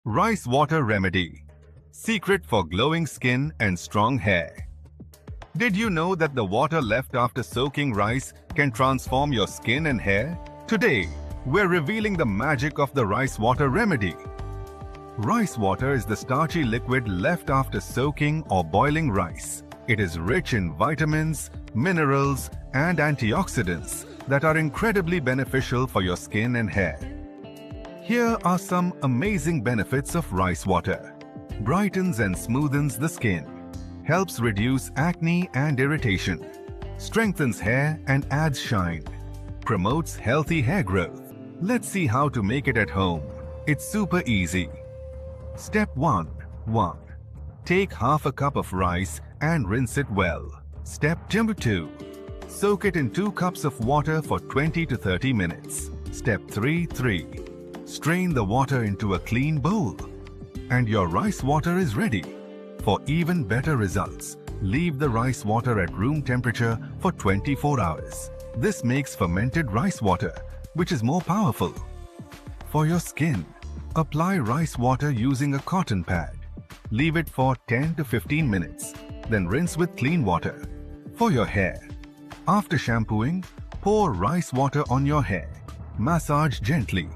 Rice Water Remedy. Secret for glowing skin and strong hair. Did you know that the water left after soaking rice can transform your skin and hair? Today, we're revealing the magic of the rice water remedy. Rice water is the starchy liquid left after soaking or boiling rice. It is rich in vitamins, minerals, and antioxidants that are incredibly beneficial for your skin and hair. Here are some amazing benefits of rice water. Brightens and smoothens the skin. Helps reduce acne and irritation. Strengthens hair and adds shine. Promotes healthy hair growth. Let's see how to make it at home. It's super easy. Step 1. Take half a cup of rice and rinse it well. Step number 2. Soak it in 2 cups of water for 20 to 30 minutes. Step 3. Strain the water into a clean bowl. And your rice water is ready. For even better results, leave the rice water at room temperature for 24 hours. This makes fermented rice water, which is more powerful. For your skin, apply rice water using a cotton pad. Leave it for 10 to 15 minutes, then rinse with clean water. For your hair, after shampooing, pour rice water on your hair. Massage gently.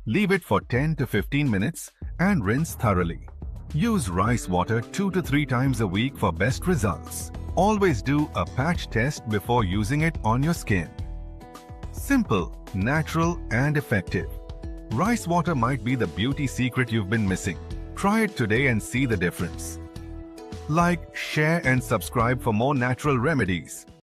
Leave it for 10 to 15 minutes and rinse thoroughly. Use rice water 2 to 3 times a week for best results. Always do a patch test before using it on your skin. Simple, natural, and effective. Rice water might be the beauty secret you've been missing. Try it today and see the difference. Like, share, and subscribe for more natural remedies.